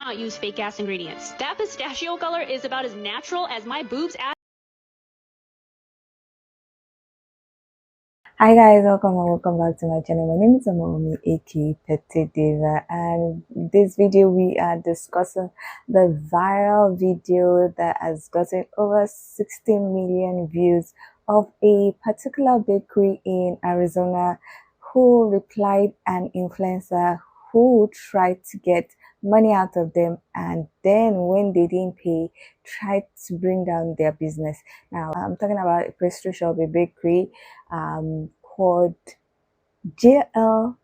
Not use fake ass ingredients. That pistachio color is about as natural as my boobs ass. Hi guys, welcome back to my channel. My name is Amaomi, aka Petite Diva, and this video we are discussing the viral video that has gotten over 60 million views of a particular bakery in Arizona who replied an influencer who tried to get money out of them, and then when they didn't pay, tried to bring down their business. Now I'm talking about a pastry shop, a bakery called JL.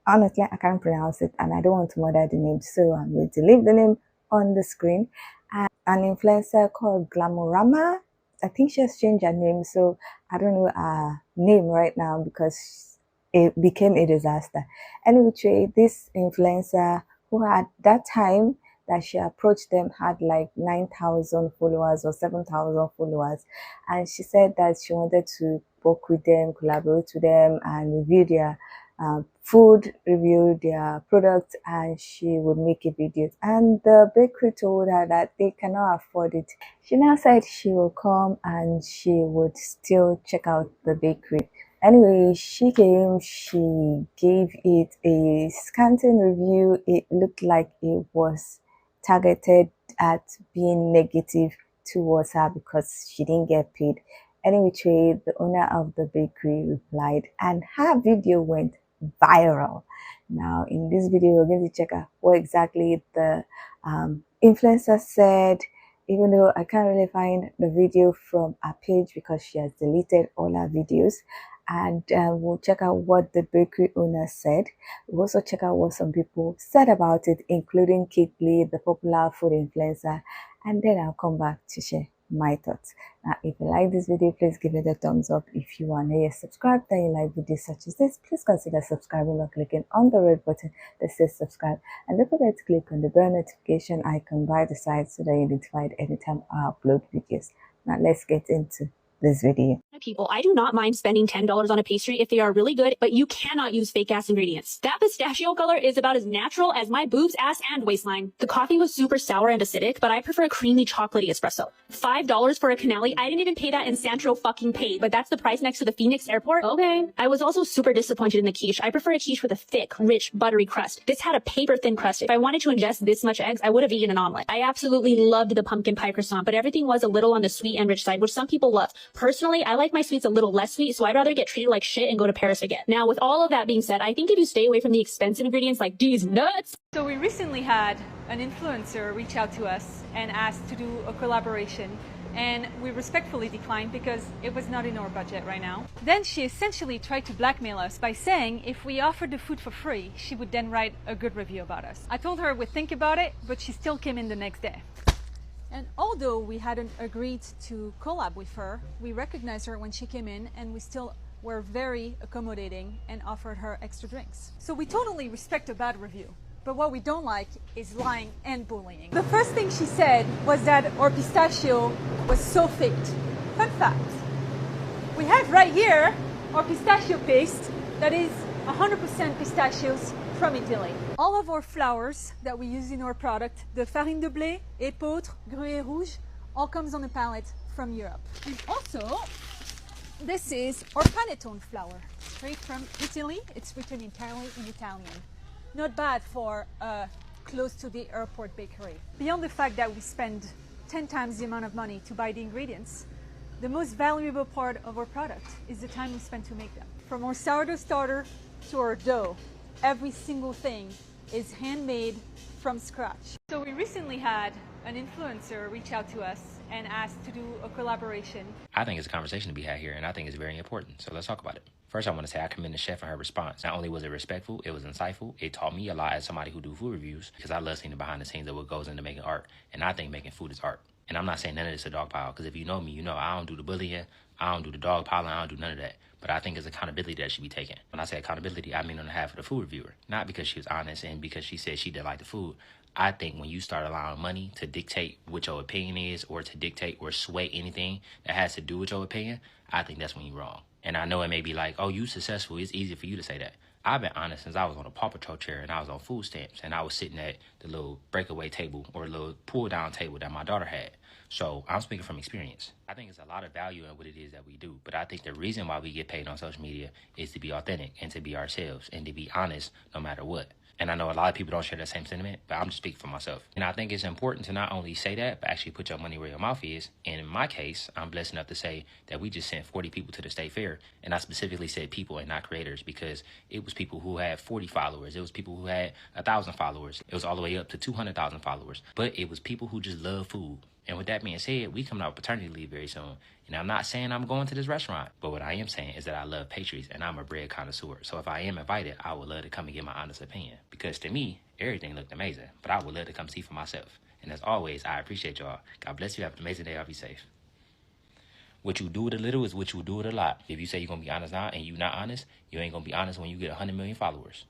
Honestly, I can't pronounce it and I don't want to murder the name, so I'm going to leave the name on the screen. And an influencer called Glamorama, I think she has changed her name, so I don't know her name right now because it became a disaster. Anyway, this influencer who had that time that she approached them had like 9,000 followers or 7,000 followers, and she said that she wanted to work with them, collaborate with them, and review their food, review their products, and she would make a video. And the bakery told her that they cannot afford it. She now said she will come and she would still check out the bakery. Anyway, she came, she gave it a scanty review. It looked like it was targeted at being negative towards her because she didn't get paid. Anyway, the owner of the bakery replied and her video went viral. Now in this video we're going to check out what exactly the influencer said, even though I can't really find the video from her page because she has deleted all her videos. And we'll check out what the bakery owner said. We'll also check out what some people said about it, including Kate Lee, the popular food influencer, and then I'll come back to share my thoughts. Now, if you like this video, please give it a thumbs up. If you are not yet subscribed and you like videos such as this, please consider subscribing by clicking on the red button that says subscribe, and don't forget to click on the bell notification icon by the side so that you're notified anytime I upload videos. Now let's get into this video. People, I do not mind spending $10 on a pastry if they are really good, but you cannot use fake ass ingredients. That pistachio color is about as natural as my boobs, ass, and waistline. The coffee was super sour and acidic, but I prefer a creamy chocolatey espresso. $5 for a canali. I didn't even pay that, and Santro fucking paid, but that's the price next to the Phoenix airport. Okay. I was also super disappointed in the quiche. I prefer a quiche with a thick, rich, buttery crust. This had a paper thin crust. If I wanted to ingest this much eggs, I would have eaten an omelet. I absolutely loved the pumpkin pie croissant, but everything was a little on the sweet and rich side, which some people love. Personally, I like my sweets a little less sweet, so I'd rather get treated like shit and go to Paris again. Now, with all of that being said, I think if you stay away from the expensive ingredients like these nuts. So we recently had an influencer reach out to us and asked to do a collaboration, and we respectfully declined because it was not in our budget right now. Then she essentially tried to blackmail us by saying if we offered the food for free, she would then write a good review about us. I told her we'd think about it, but she still came in the next day. And although we hadn't agreed to collab with her, we recognized her when she came in, and we still were very accommodating and offered her extra drinks. So we totally respect a bad review, but what we don't like is lying and bullying. The first thing she said was that our pistachio was so faked. Fun fact, we have right here our pistachio paste that is 100% pistachios from Italy. All of our flours that we use in our product, the farine de blé, épeautre, gruyère rouge, all comes on a pallet from Europe. And also, this is our panettone flour, straight from Italy. It's written entirely in Italian. Not bad for close to the airport bakery. Beyond the fact that we spend 10 times the amount of money to buy the ingredients, the most valuable part of our product is the time we spend to make them. From our sourdough starter to our dough, every single thing is handmade from scratch. So we recently had an influencer reach out to us and asked to do a collaboration. I think it's a conversation to be had here, and I think it's very important. So let's talk about it. First, I want to say I commend the chef on her response. Not only was it respectful, it was insightful. It taught me a lot as somebody who do food reviews, because I love seeing the behind the scenes of what goes into making art. And I think making food is art. And I'm not saying none of this is a dog pile, because if you know me, you know I don't do the bullying, I don't do the dog piling, I don't do none of that. But I think it's accountability that should be taken. When I say accountability, I mean on behalf of the food reviewer. Not because she was honest and because she said she didn't like the food. I think when you start allowing money to dictate what your opinion is, or to dictate or sway anything that has to do with your opinion, I think that's when you're wrong. And I know it may be like, oh, you successful. It's easy for you to say that. I've been honest since I was on a Paw Patrol chair and I was on food stamps and I was sitting at the little breakaway table or little pull down table that my daughter had. So I'm speaking from experience. I think it's a lot of value in what it is that we do. But I think the reason why we get paid on social media is to be authentic and to be ourselves and to be honest no matter what. And I know a lot of people don't share that same sentiment, but I'm just speaking for myself. And I think it's important to not only say that, but actually put your money where your mouth is. And in my case, I'm blessed enough to say that we just sent 40 people to the state fair. And I specifically said people and not creators because it was people who had 40 followers. It was people who had 1,000 followers. It was all the way up to 200,000 followers. But it was people who just love food. And with that being said, we coming out paternity leave very soon. And I'm not saying I'm going to this restaurant, but what I am saying is that I love pastries and I'm a bread connoisseur. So if I am invited, I would love to come and get my honest opinion. Because to me, everything looked amazing, but I would love to come see for myself. And as always, I appreciate y'all. God bless you. Have an amazing day. I'll be safe. What you do with a little is what you do with a lot. If you say you're going to be honest now and you're not honest, you ain't going to be honest when you get 100 million followers.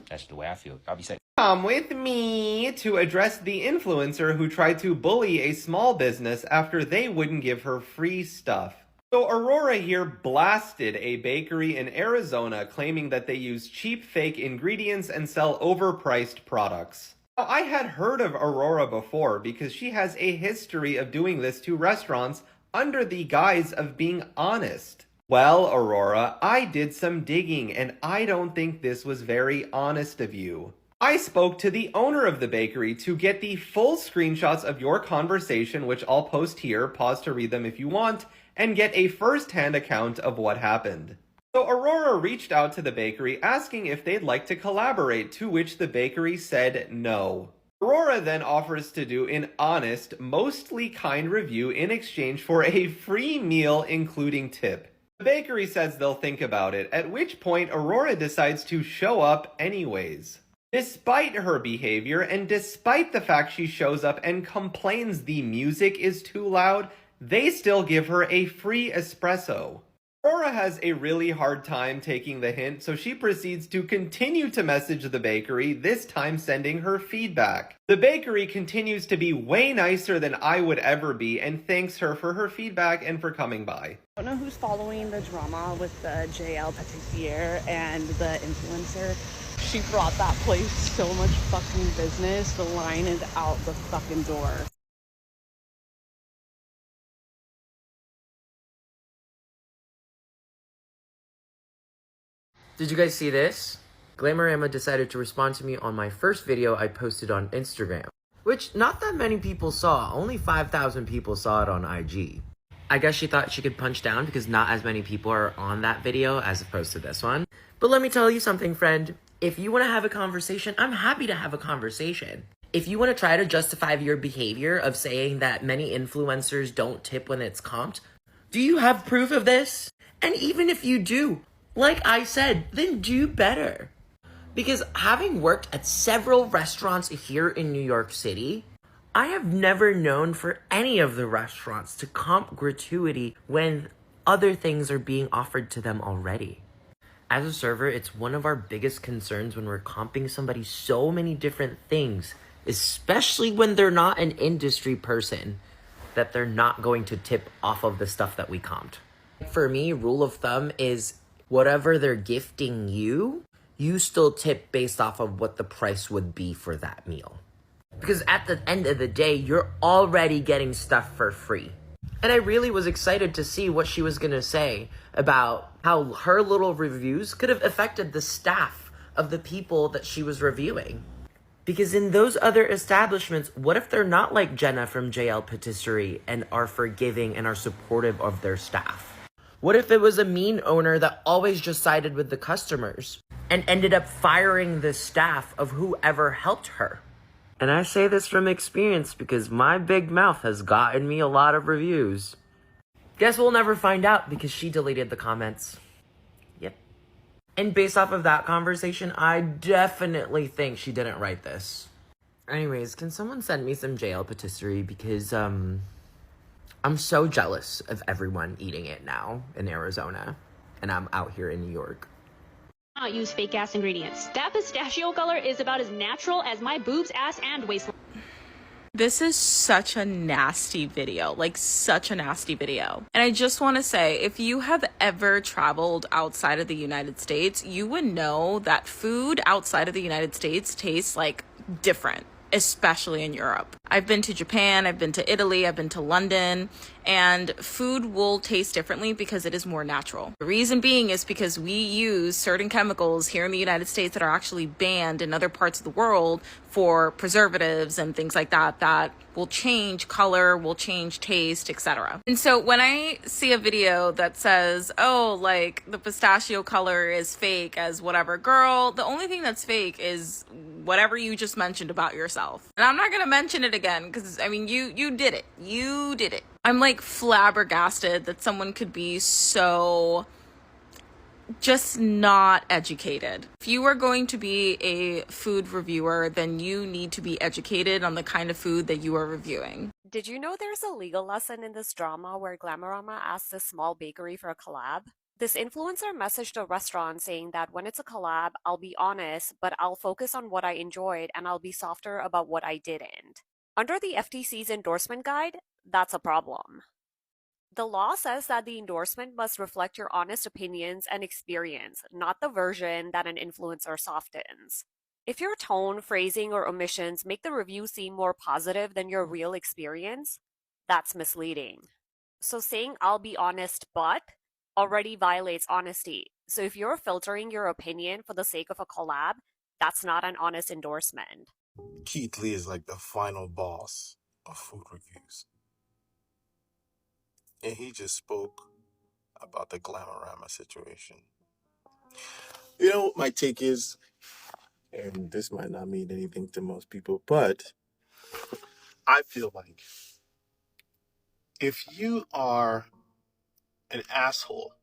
That's the way I feel. I'll be safe. Come with me to address the influencer who tried to bully a small business after they wouldn't give her free stuff. So Aurora here blasted a bakery in Arizona claiming that they use cheap fake ingredients and sell overpriced products. Now, I had heard of Aurora before because she has a history of doing this to restaurants under the guise of being honest. Well, Aurora, I did some digging and I don't think this was very honest of you. I spoke to the owner of the bakery to get the full screenshots of your conversation, which I'll post here, pause to read them if you want, and get a first-hand account of what happened. So Aurora reached out to the bakery asking if they'd like to collaborate, to which the bakery said no. Aurora then offers to do an honest, mostly kind review in exchange for a free meal including tip. The bakery says they'll think about it, at which point Aurora decides to show up anyways. Despite her behavior, and despite the fact she shows up and complains the music is too loud, they still give her a free espresso. Aurora has a really hard time taking the hint, so she proceeds to continue to message the bakery, this time sending her feedback. The bakery continues to be way nicer than I would ever be, and thanks her for her feedback and for coming by. I don't know who's following the drama with the JL Petite Diva and the influencer. She brought that place so much fucking business. The line is out the fucking door. Did you guys see this? Glamourama decided to respond to me on my first video I posted on Instagram, which not that many people saw. Only 5,000 people saw it on IG. I guess she thought she could punch down because not as many people are on that video as opposed to this one. But let me tell you something, friend. If you want to have a conversation, I'm happy to have a conversation. If you want to try to justify your behavior of saying that many influencers don't tip when it's comped, do you have proof of this? And even if you do, like I said, then do better. Because having worked at several restaurants here in New York City, I have never known for any of the restaurants to comp gratuity when other things are being offered to them already. As a server, it's one of our biggest concerns when we're comping somebody so many different things, especially when they're not an industry person, that they're not going to tip off of the stuff that we comped. For me, rule of thumb is whatever they're gifting you, you still tip based off of what the price would be for that meal. Because at the end of the day, you're already getting stuff for free. And I really was excited to see what she was going to say about how her little reviews could have affected the staff of the people that she was reviewing. Because in those other establishments, what if they're not like Jenna from JL Patisserie and are forgiving and are supportive of their staff? What if it was a mean owner that always just sided with the customers and ended up firing the staff of whoever helped her? And I say this from experience because my big mouth has gotten me a lot of reviews. Guess we'll never find out because she deleted the comments. Yep. And based off of that conversation, I definitely think she didn't write this. Anyways, can someone send me some JL Patisserie because, I'm so jealous of everyone eating it now in Arizona, and I'm out here in New York. Not use fake ass ingredients. That pistachio color is about as natural as my boobs, ass, and waistline. This is such a nasty video, like such a nasty video. And I just want to say, if you have ever traveled outside of the United States, you would know that food outside of the United States tastes like different, especially in Europe. I've been to Japan, I've been to Italy, I've been to London, and food will taste differently because it is more natural. The reason being is because we use certain chemicals here in the United States that are actually banned in other parts of the world for preservatives and things like that that will change color, will change taste, etc. And so when I see a video that says, oh, like the pistachio color is fake as whatever, girl, the only thing that's fake is whatever you just mentioned about yourself. And I'm not gonna mention it again because I mean you did it. You did it. I'm like flabbergasted that someone could be so just not educated. If you are going to be a food reviewer, then you need to be educated on the kind of food that you are reviewing. Did you know there's a legal lesson in this drama where Glamorama asks a small bakery for a collab? This influencer messaged a restaurant saying that when it's a collab, I'll be honest, but I'll focus on what I enjoyed and I'll be softer about what I didn't. Under the FTC's endorsement guide, that's a problem. The law says that the endorsement must reflect your honest opinions and experience, not the version that an influencer softens. If your tone, phrasing, or omissions make the review seem more positive than your real experience, that's misleading. So saying I'll be honest but already violates honesty. So if you're filtering your opinion for the sake of a collab, that's not an honest endorsement. Keith Lee is like the final boss of food reviews. And he just spoke about the Glamorama situation. You know what my take is? And this might not mean anything to most people, but I feel like if you are an asshole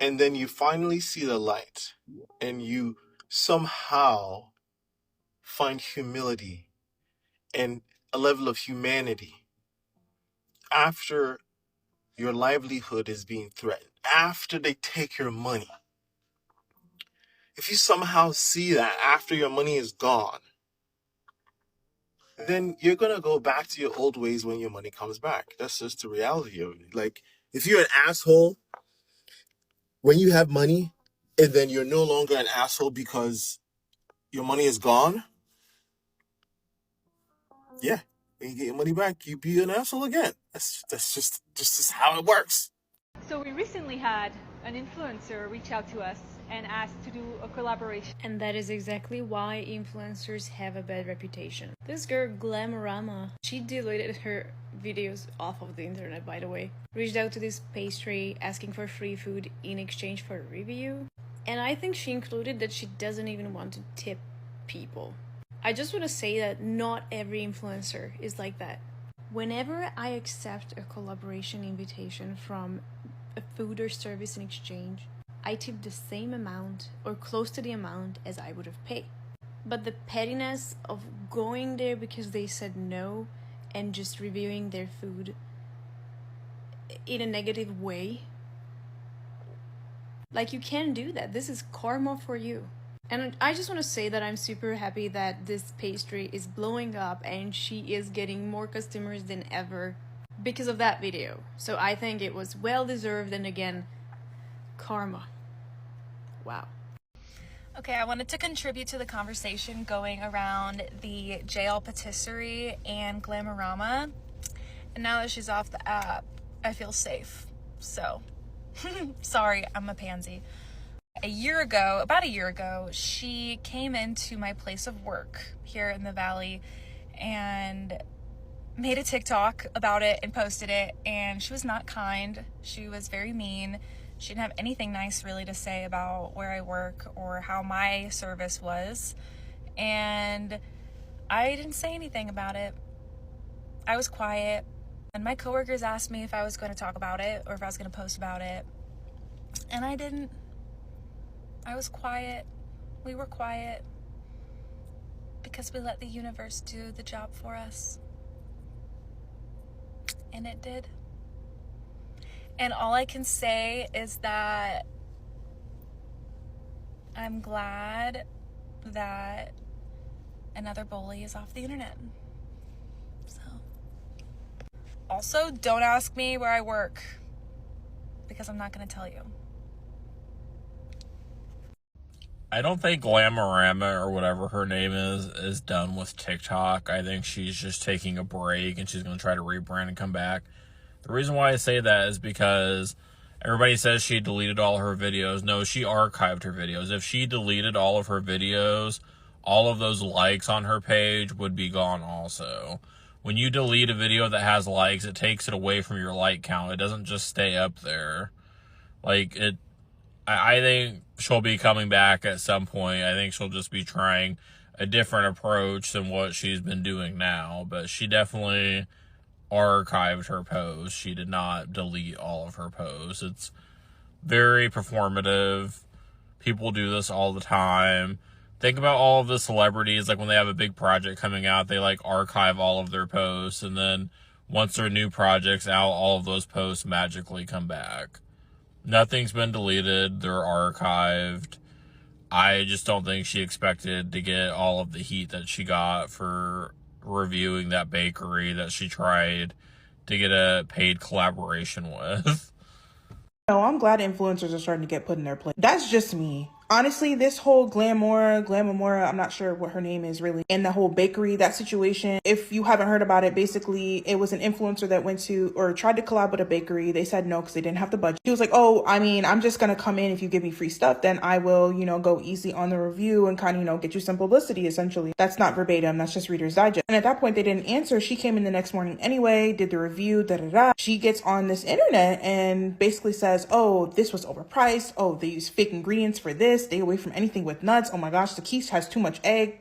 and then you finally see the light and you somehow find humility and a level of humanity after your livelihood is being threatened, after they take your money, if you somehow see that after your money is gone, then you're going to go back to your old ways when your money comes back. That's just the reality of it. Like, if you're an asshole when you have money and then you're no longer an asshole because your money is gone, yeah, when you get your money back, you be an asshole again. That's just how it works. So we recently had an influencer reach out to us and asked to do a collaboration. And that is exactly why influencers have a bad reputation. This girl, Glamorama, she deleted her videos off of the internet, by the way. Reached out to this pastry asking for free food in exchange for a review. And I think she included that she doesn't even want to tip people. I just want to say that not every influencer is like that. Whenever I accept a collaboration invitation from a food or service in exchange, I tip the same amount or close to the amount as I would have paid. But the pettiness of going there because they said no and just reviewing their food in a negative way, like, you can't do that. This is karma for you. And I just want to say that I'm super happy that this pastry is blowing up and she is getting more customers than ever because of that video. So I think it was well deserved, and again, karma. Wow. Okay, I wanted to contribute to the conversation going around the JL Patisserie and Glamorama. And now that she's off the app, I feel safe. So, sorry, I'm a pansy. About a year ago, she came into my place of work here in the Valley and made a TikTok about it and posted it, and she was not kind. She was very mean. She didn't have anything nice really to say about where I work or how my service was, and I didn't say anything about it. I was quiet, and my coworkers asked me if I was going to talk about it or if I was going to post about it, and I didn't. I was quiet. We were quiet because we let the universe do the job for us. And it did. And all I can say is that I'm glad that another bully is off the internet. Also, don't ask me where I work because I'm not going to tell you. I don't think Glamorama or whatever her name is done with TikTok. I think she's just taking a break and she's going to try to rebrand and come back. The reason why I say that is because everybody says she deleted all her videos. No, she archived her videos. If she deleted all of her videos, all of those likes on her page would be gone also. When you delete a video that has likes, it takes it away from your like count. It doesn't just stay up there. Like, I think she'll be coming back at some point. I think she'll just be trying a different approach than what she's been doing now. But she definitely archived her posts. She did not delete all of her posts. It's very performative. People do this all the time. Think about all of the celebrities, like when they have a big project coming out, they like archive all of their posts, and then once their new project's out, all of those posts magically come back. Nothing's been deleted. They're archived. I just don't think she expected to get all of the heat that she got for reviewing that bakery that she tried to get a paid collaboration with. No, I'm glad influencers are starting to get put in their place. That's just me. Honestly, this whole Glamamora, I'm not sure what her name is really, and the whole bakery, that situation, if you haven't heard about it, basically, it was an influencer that went to, or tried to collab with a bakery. They said no because they didn't have the budget. She was like, oh, I mean, I'm just going to come in. If you give me free stuff, then I will, go easy on the review and kind of, get you some publicity, essentially. That's not verbatim. That's just Reader's Digest. And at that point, they didn't answer. She came in the next morning anyway, did the review, da-da-da. She gets on this internet and basically says, oh, this was overpriced. Oh, they use fake ingredients for this. Stay away from anything with nuts. Oh my gosh, the quiche has too much egg.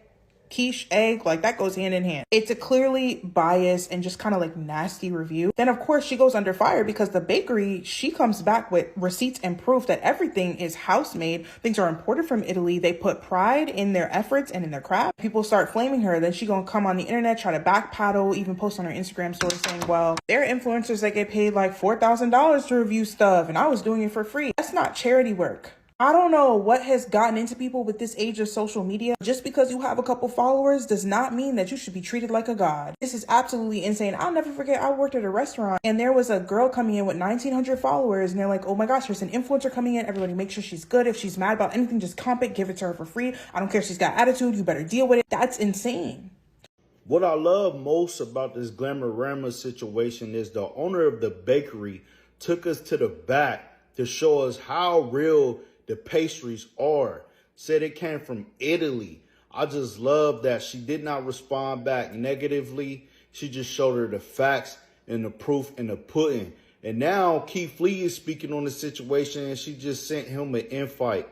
Quiche, egg, like that goes hand in hand. It's a clearly biased and just kind of like nasty review. Then of course she goes under fire because the bakery, she comes back with receipts and proof that everything is house made. Things are imported from Italy. They put pride in their efforts and in their craft. People start flaming her. Then she gonna come on the internet, try to backpedal, even post on her Instagram story saying, well, there are influencers that get paid like $4,000 to review stuff and I was doing it for free. That's not charity work. I don't know what has gotten into people with this age of social media. Just because you have a couple followers does not mean that you should be treated like a god. This is absolutely insane. I'll never forget, I worked at a restaurant and there was a girl coming in with 1,900 followers and they're like, oh my gosh, there's an influencer coming in. Everybody make sure she's good. If she's mad about anything, just comp it, give it to her for free. I don't care if she's got attitude. You better deal with it. That's insane. What I love most about this Glamorama situation is the owner of the bakery took us to the back to show us how real the pastries are. Said it came from Italy. I just love that she did not respond back negatively. She just showed her the facts and the proof and the pudding. And now Keith Lee is speaking on the situation and she just sent him an invite.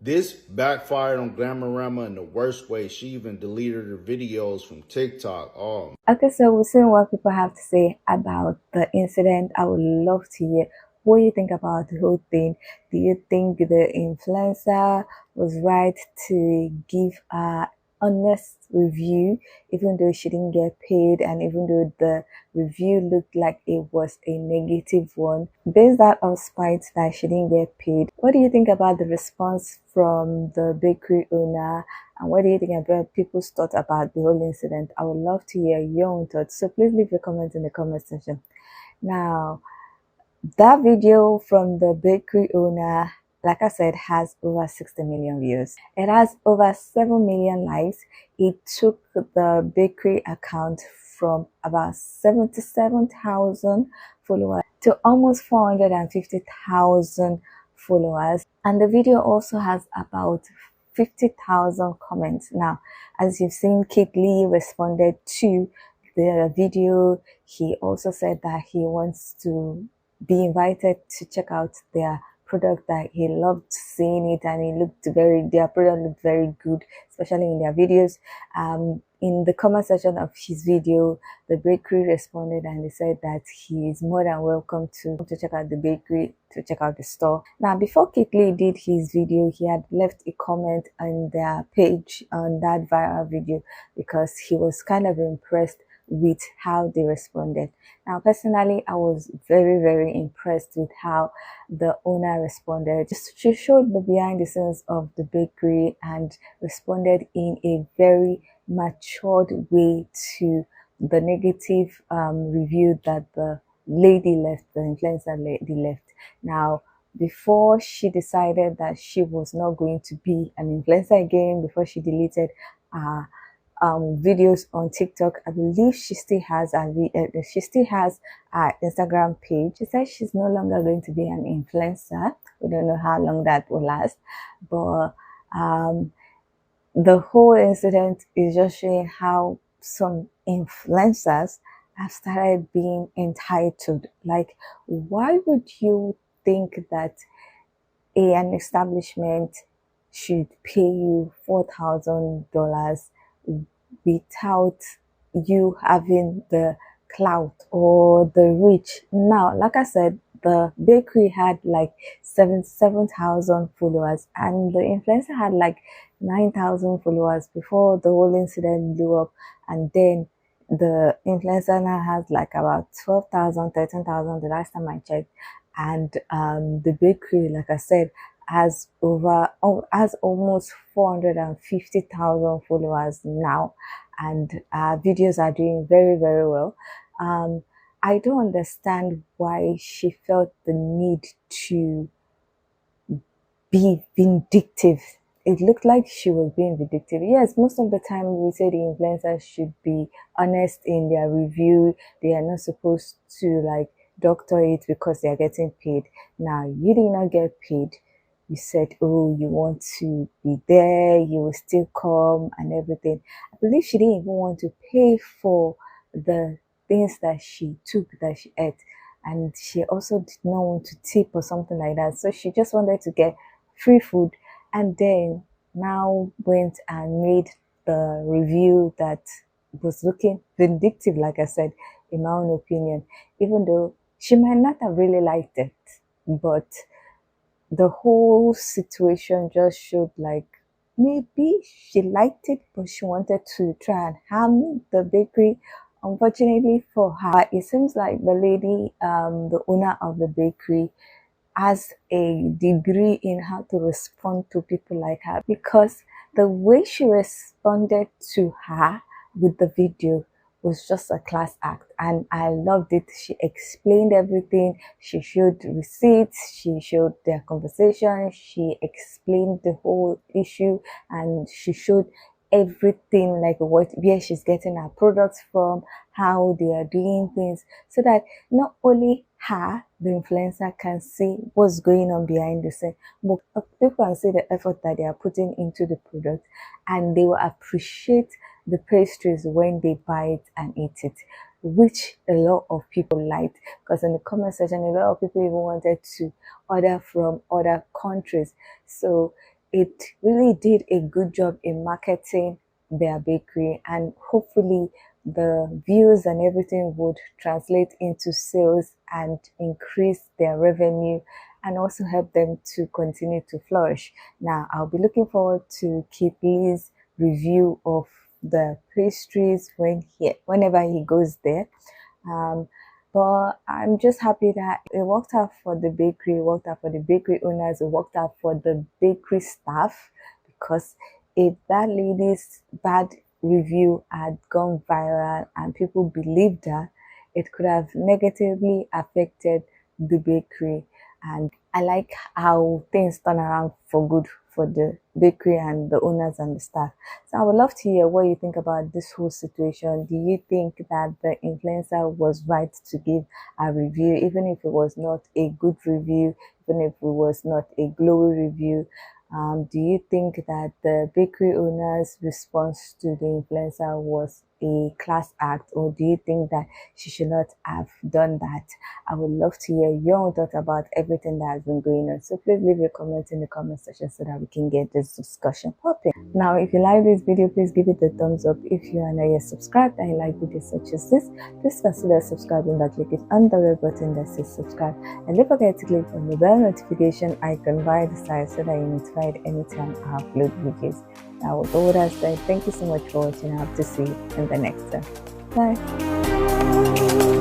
This backfired on Glamorama in the worst way. She even deleted her videos from TikTok. Oh. Okay, so we'll see what people have to say about the incident. I would love to hear what you think about the whole thing. Do you think the influencer was right to give a honest review, even though she didn't get paid, and even though the review looked like it was a negative one, based out of spite that she didn't get paid? What do you think about the response from the bakery owner, and what do you think about people's thoughts about the whole incident? I would love to hear your own thoughts, so please leave your comments in the comment section. Now, that video from the bakery owner, like I said, has over 60 million views. It has over 7 million likes. It took the bakery account from about 77,000 followers to almost 450,000 followers. And the video also has about 50,000 comments. Now, as you've seen, Keith Lee responded to the video. He also said that he wants to be invited to check out their product, that he loved seeing it and their product looked very good, especially in their videos. In the comment section of his video, the bakery responded and they said that he is more than welcome to check out the bakery, to check out the store. Now, before Keith Lee did his video, he had left a comment on their page on that viral video because he was kind of impressed with how they responded. Now, personally, I was very, very impressed with how the owner responded. She showed the behind the scenes of the bakery and responded in a very matured way to the negative review that the lady left, the influencer lady left. Now, before she decided that she was not going to be an influencer again, before she deleted videos on TikTok, I believe she still has a Instagram page. She said she's no longer going to be an influencer. We don't know how long that will last, but the whole incident is just showing how some influencers have started being entitled. Like, why would you think that an establishment should pay you $4,000 without you having the clout or the reach? Now, like I said, the bakery had like 7,000 followers, and the influencer had like 9,000 followers before the whole incident blew up. And then the influencer now has like about 12,000, 13,000 the last time I checked. And the bakery, like I said, has almost 450,000 followers now, and videos are doing very, very well. I don't understand why she felt the need to be vindictive. It looked like she was being vindictive. Yes, most of the time we say the influencers should be honest in their review. They are not supposed to like doctor it because they are getting paid. Now, you did not get paid. You said, oh, you want to be there, you will still come and everything. I believe she didn't even want to pay for the things that she took, that she ate. And she also did not want to tip or something like that. So she just wanted to get free food, and then now went and made the review that was looking vindictive, like I said, in my own opinion, even though she might not have really liked it. But the whole situation just showed like maybe she liked it, but she wanted to try and harm the bakery. Unfortunately for her, it seems like the lady, the owner of the bakery, has a degree in how to respond to people like her, because the way she responded to her with the video was just a class act, and I loved it. She explained everything. She showed receipts, she showed their conversation, she explained the whole issue, and she showed everything, like where she's getting her products from, how they are doing things, so that not only her, the influencer, can see what's going on behind the scene, but people can see the effort that they are putting into the product, and they will appreciate the pastries when they buy it and eat it, which a lot of people liked, because in the comment section a lot of people even wanted to order from other countries. So it really did a good job in marketing their bakery, and hopefully the views and everything would translate into sales and increase their revenue, and also help them to continue to flourish. Now, I'll be looking forward to Kip Lee's review of the pastries whenever he goes there. But I'm just happy that it worked out for the bakery, it worked out for the bakery owners, it worked out for the bakery staff, because if that lady's bad review had gone viral and people believed her, it could have negatively affected the bakery. And I like how things turn around for good for the bakery and the owners and the staff. So I would love to hear what you think about this whole situation. Do you think that the influencer was right to give a review, even if it was not a good review, even if it was not a glowy review? Do you think that the bakery owner's response to the influencer was a class act, or do you think that she should not have done that? I would love to hear your own thoughts about everything that has been going on. So please leave your comments in the comment section so that we can get this discussion popping. Now, if you like this video, please give it a thumbs up. If you are not yet subscribed and you like videos such as this, please consider subscribing by clicking on the red button that says subscribe, and don't forget to click on the bell notification icon by the side so that you're notified anytime I upload videos. Now, with all that said, thank you so much for watching. I hope to see you in the next one. Bye.